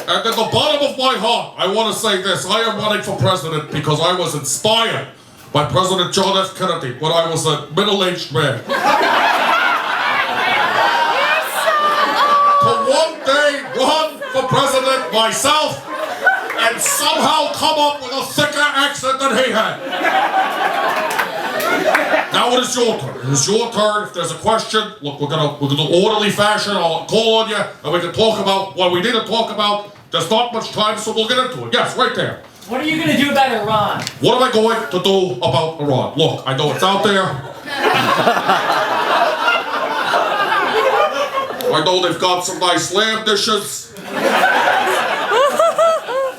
And at the bottom of my heart, I want to say this. I am running for president because I was inspired by President John F. Kennedy when I was a middle-aged man. To one day run for president myself and somehow come up with a thicker accent than he had. Now it is your turn. It is your turn. If there's a question, look, we're gonna do orderly fashion. I'll call on you, and we can talk about what we need to talk about. There's not much time, so we'll get into it. Yes, right there. What are you going to do about Iran? What am I going to do about Iran? Look, I know it's out there. I know they've got some nice lamb dishes.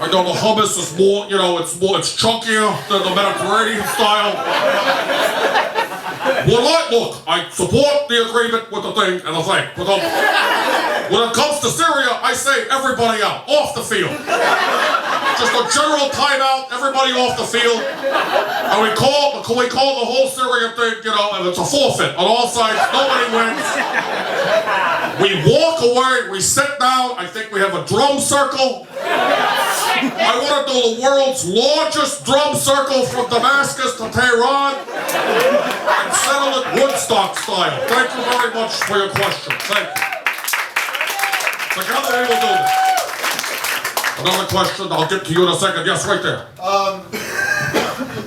I know the hummus is more, it's chunkier than the Mediterranean style. Look, I support the agreement with the thing and the thing. When it comes to Syria, I say everybody out, off the field. Just a general timeout, everybody off the field. And we call the whole Syria thing, and it's a forfeit on all sides, nobody wins. We walk away, we sit down, I think we have a drum circle. I want to do the world's largest drum circle from Damascus to Tehran and settle it Woodstock style. Thank you very much for your question. Thank you. Together we will do this. Another question, I'll get to you in a second. Yes, right there.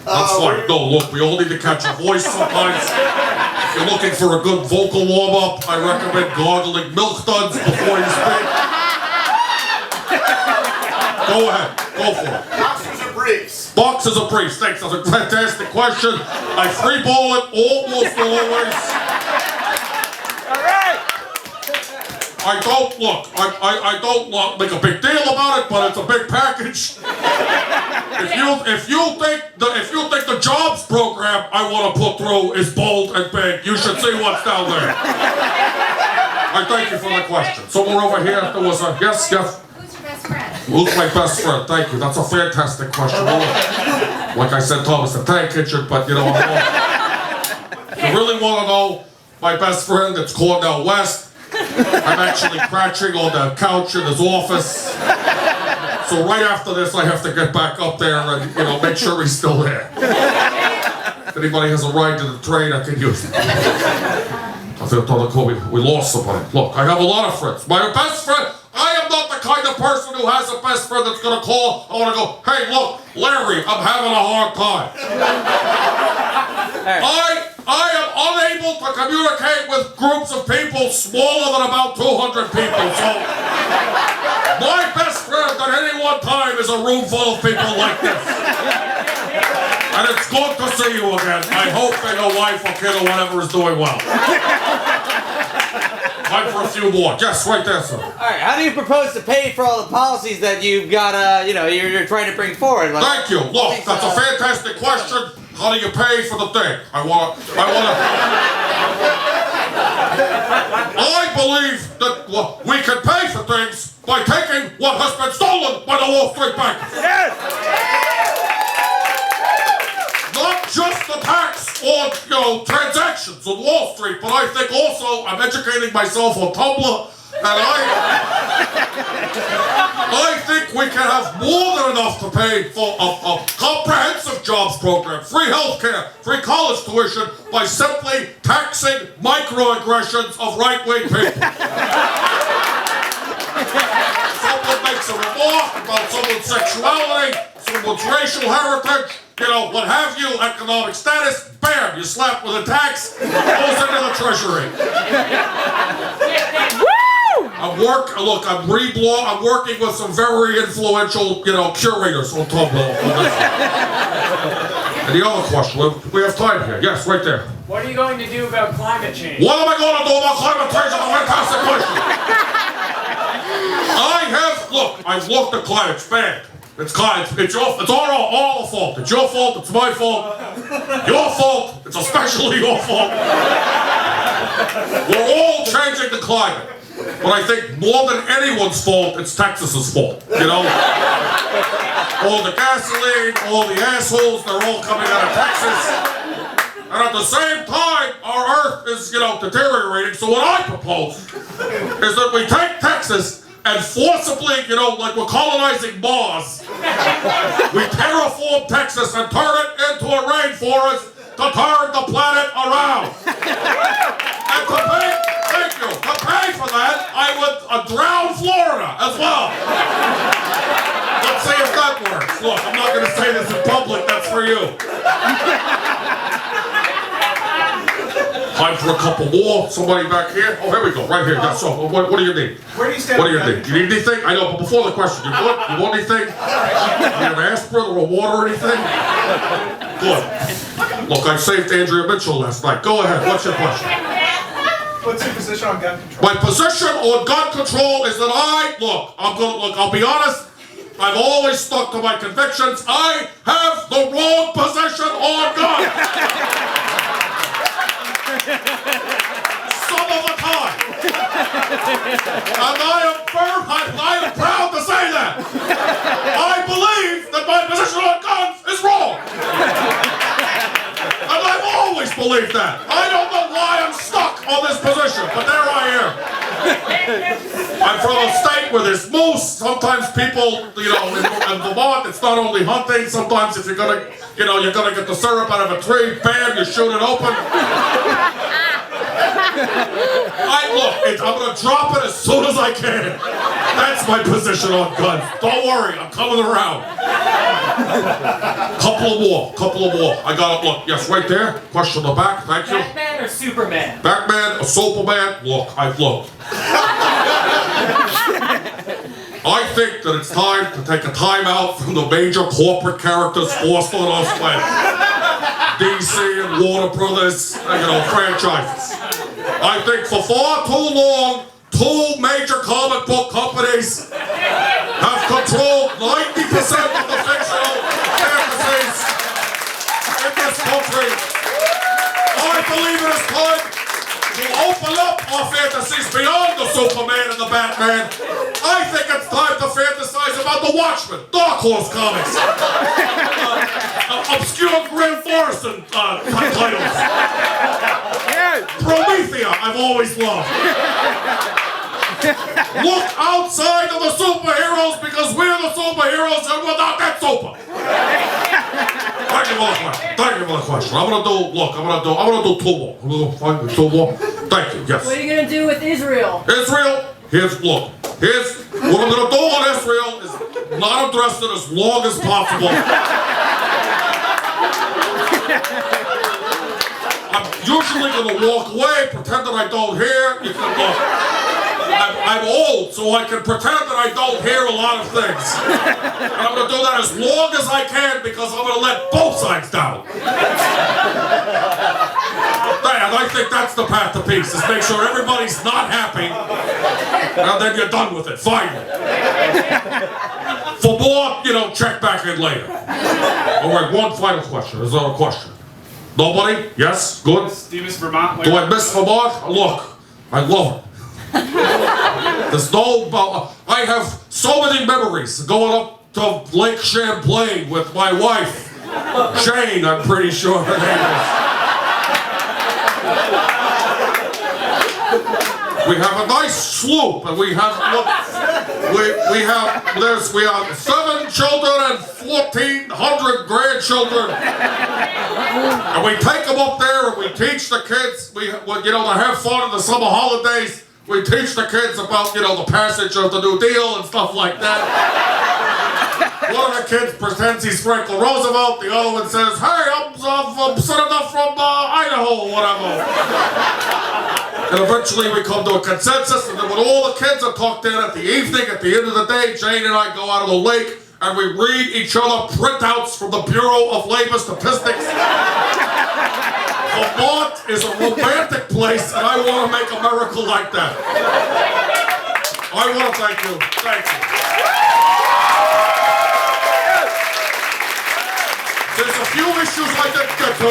That's fine. No, look, we all need to catch a voice sometimes. If you're looking for a good vocal warm-up, I recommend gargling milk duds before you speak. Go ahead. Go for it. Boxers or briefs? Boxers or briefs. Thanks. That's a fantastic question. I free ball it almost always. All right. I don't make a big deal about it, but it's a big package. If you think the jobs program I want to put through is bold and big, you should see what's down there. I thank you for the question. Somewhere over here there was a yes. Who's your best friend? Who's my best friend? Thank you. That's a fantastic question. Like I said, Thomas the Tank Kitchen, but if you really want to know my best friend, it's Cornell West. I'm actually crouching on the couch in his office. So right after this, I have to get back up there and make sure he's still there. If anybody has a ride to the train, I can use it. I feel we lost somebody. Look, I have a lot of friends. My best friend. I am not the kind of person who has a best friend that's going to call. I want to go, hey, look, Larry, I'm having a hard time. I am unable to communicate with groups of people smaller than about 200 people. So my best friend at any one time is a room full of people like this. And it's good to see you again. I hope that your wife or kid or whatever is doing well. Time for a few more. Yes, right there, sir. All right. How do you propose to pay for all the policies that you've got? You're trying to bring forward. Thank you. Look, that's a fantastic question. How do you pay for the thing? I believe that we can pay for things by taking what has been stolen by the Wall Street bankers. Yes. Not just the tax on, transactions on Wall Street, but I think also I'm educating myself on Tumblr, and I think we can have more than enough to pay for a comprehensive jobs program, free healthcare, free college tuition, by simply taxing microaggressions of right-wing people. Someone makes a remark about someone's sexuality, someone's racial heritage, what have you, economic status, bam, you slap with a tax, goes into the treasury. I'm working with some very influential, curators on Tumblr. And the other question, we have time here. Yes, right there. What are you going to do about climate change? What am I going to do about climate change? That's a fantastic question. I've looked at climate, it's bad. It's all fault. It's your fault, it's my fault. Your fault, it's especially your fault. We're all changing the climate. But I think more than anyone's fault, it's Texas's fault. All the gasoline, all the assholes, they're all coming out of Texas. And at the same time, our Earth is is, deteriorating. So what I propose is that we take Texas and forcibly, like we're colonizing Mars. We terraform Texas and turn it into a rainforest to turn the planet around. And to pay for that, I would drown Florida as well. Let's see if that works. Look, I'm not going to say this in public, that's for you. Time for a couple more. Somebody back here. Oh, here we go. Right here. Yeah, so, what do you need? Where do you stand? What do you need? You need anything? I know, but before the question, you want anything? You have aspirin or water or anything? Good. Look, I saved Andrea Mitchell last night. Go ahead. What's your question? What's your position on gun control? My position on gun control is that I'll be honest. I've always stuck to my convictions. I have the wrong position on guns. Some of the time. And I am proud to say that. I believe that my position on guns is wrong. And I've always believed that. I don't know why I'm stuck on this position, but there I am. I'm from a state where there's moose. Sometimes people, in Vermont, it's not only hunting. Sometimes if you're gonna get the syrup out of a tree, bam, you shoot it open. I'm gonna drop it as soon as I can. That's my position on guns. Don't worry, I'm coming around. Couple of more. I got it. Look, yes, right there. Question in the back. Thank you. Batman or Superman? Batman or Superman? Look. I think that it's time to take a time out from the major corporate characters forced on us by DC and Warner Brothers, franchises. I think for far too long, two major comic book companies have controlled 90% of the fictional fantasies in this country. I believe it is time to open up our fantasies beyond the Superman and the Batman. I think it's time to fantasize about the Watchmen, Dark Horse comics, obscure Grant Morrison titles. Promethea, I've always loved. Look outside of the superheroes because we're the superheroes and we're not that super. Thank you for the question. I'm gonna do two more. Thank you, yes. What are you gonna do with Israel? Israel, here's what I'm gonna do on Israel is not address it as long as possible. I'm usually gonna walk away, pretend that I don't hear. You can look. I'm old, so I can pretend that I don't hear a lot of things. And I'm gonna do that as long as I can because I'm gonna let both sides down. And I think that's the path to peace, is make sure everybody's not happy, and then you're done with it, finally. For more, check back in later. All right, one final question. Is there a question? Nobody? Yes? Good? Do you miss Vermont? Do I miss Vermont? Look, I love it. I have so many memories going up to Lake Champlain with my wife, Jane, I'm pretty sure her name is. We have a nice sloop, and we have 7 children and 1,400 grandchildren, and we take them up there and we teach the kids. To have fun in the summer holidays. We teach the kids about the passage of the New Deal and stuff like that. One of the kids pretends he's Franklin Roosevelt. The other one says, "Hey, I'm Senator from Idaho," or whatever. And eventually we come to a consensus, and then when all the kids are tucked in at the evening, at the end of the day, Jane and I go out on the lake and we read each other printouts from the Bureau of Labor Statistics. Vermont is a romantic place, and I want to make America like that. I want to thank you. Thank you. There's a few issues I didn't get to.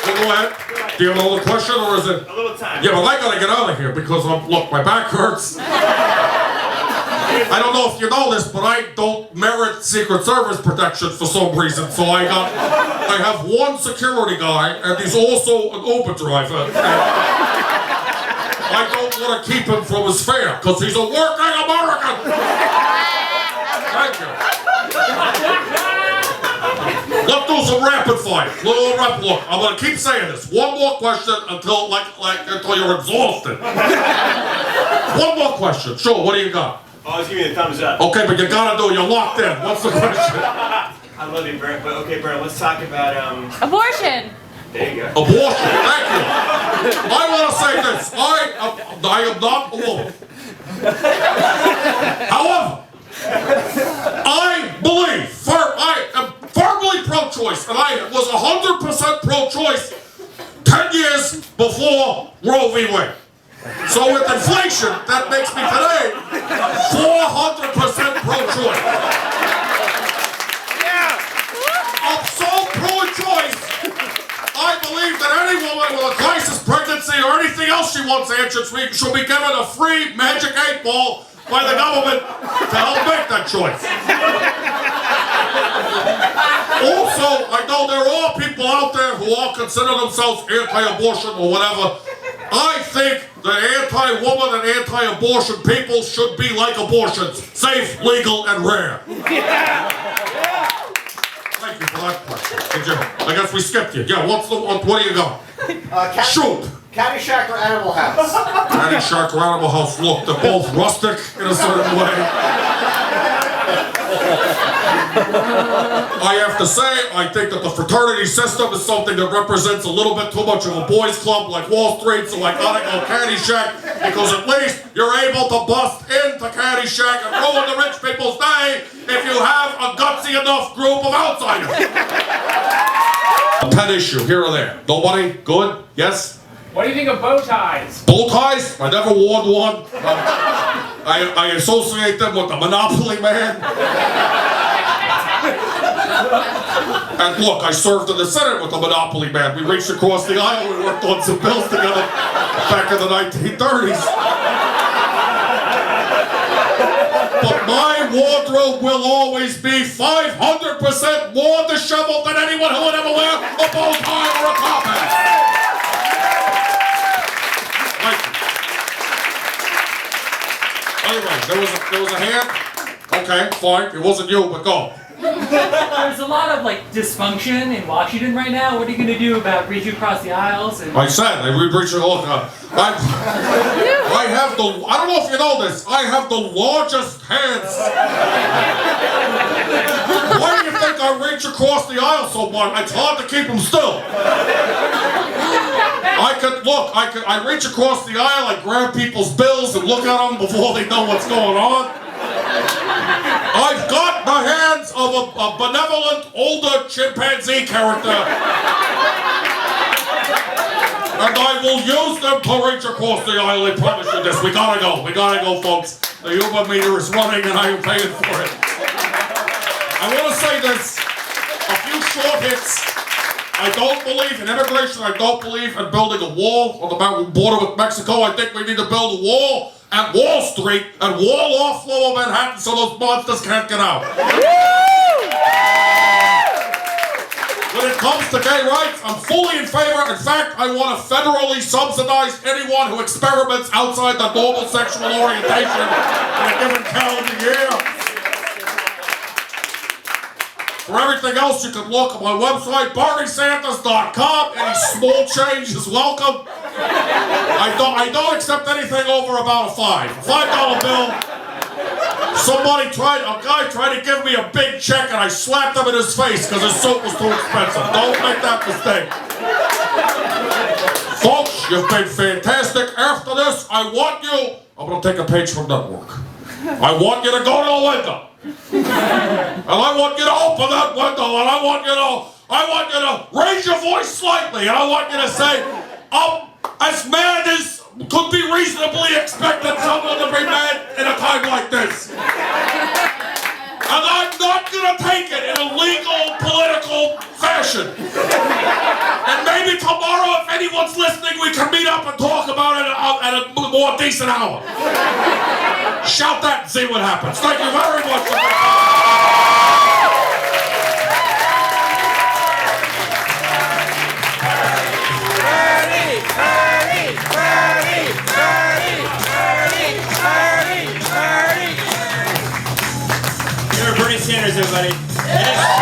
So go ahead. Do you have another question, or is it? A little time. Yeah, but I gotta get out of here because my back hurts. I don't know if you know this, but I don't merit Secret Service protection for some reason. So I have one security guy, and he's also an Uber driver. I don't want to keep him from his fare, because he's a working American! Thank you. Let's do some rapid fire. Look, I'm going to keep saying this. One more question until you're exhausted. One more question. Sure, what do you got? Oh, I was giving you the thumbs up. Okay, but you got to do it. You're locked in. What's the question? I love you, Bert. But okay, Bert, let's talk about, Abortion. There you go. Abortion. Thank you. I want to say this. I am not a woman. However, I am firmly pro-choice, and I was 100% pro-choice 10 years before Roe v. Wade. So with inflation, that makes me today 400% pro-choice. I'm so pro-choice, I believe that any woman with a crisis pregnancy or anything else she wants answered should be given a free magic 8-ball by the government to help make that choice. Also, I know there are people out there who all consider themselves anti-abortion or whatever. I think the anti-woman and anti-abortion people should be like abortions, safe, legal, and rare. Thank you for that question. Good job. I guess we skipped you. Yeah, what do you got? Shoot. Caddyshack or Animal House? Caddyshack or Animal House. Look, they're both rustic in a certain way. I have to say, I think that the fraternity system is something that represents a little bit too much of a boys' club like Wall Street, so I gotta go Caddyshack, because at least you're able to bust into Caddyshack and ruin the rich people's day if you have a gutsy enough group of outsiders. A pet issue, here or there. Nobody? Good? Yes? What do you think of bow ties? Bow ties? I never worn one. I associate them with the Monopoly man. And look, I served in the Senate with the Monopoly man. We reached across the aisle, we worked on some bills together back in the 1930s. But my wardrobe will always be 500% more disheveled than anyone who would ever wear a bow tie or a top hat. Anyway, there was a hand. Okay, fine. It wasn't you, but go. There's a lot of dysfunction in Washington right now. What are you going to do about reaching across the aisles? And I said I reached I have the. I don't know if you know this. I have the largest hands. Why do you think I reach across the aisle so much? It's hard to keep them still. I reach across the aisle, I grab people's bills and look at them before they know what's going on. I've got the hands of a benevolent older chimpanzee character. And I will use them to reach across the aisle, I promise you this. We gotta go, folks. The Uber meter is running and I am paying for it. I want to say this, a few short hits. I don't believe in immigration. I don't believe in building a wall on the border with Mexico. I think we need to build a wall at Wall Street and wall off Lower Manhattan so those monsters can't get out. When it comes to gay rights, I'm fully in favor. In fact, I want to federally subsidize anyone who experiments outside the normal sexual orientation in a given calendar year. For everything else, you can look at my website, BarneySanders.com. Any small change is welcome. I don't accept anything over about a $5 bill. A guy tried to give me a big check and I slapped him in his face because his soap was too expensive. Don't make that mistake. Folks, you've been fantastic. After this, I'm going to take a page from Network. I want you to go to the window. And I want you to open that window, and I want you to raise your voice slightly, and I want you to say, as mad as could be reasonably expected someone to be mad in a time like this. And I'm not going to take it in a legal, political fashion. And maybe tomorrow, if anyone's listening, we can meet up and talk about it at a more decent hour. Shout that and see what happens. Thank you very much. You're Bernie Sanders, everybody.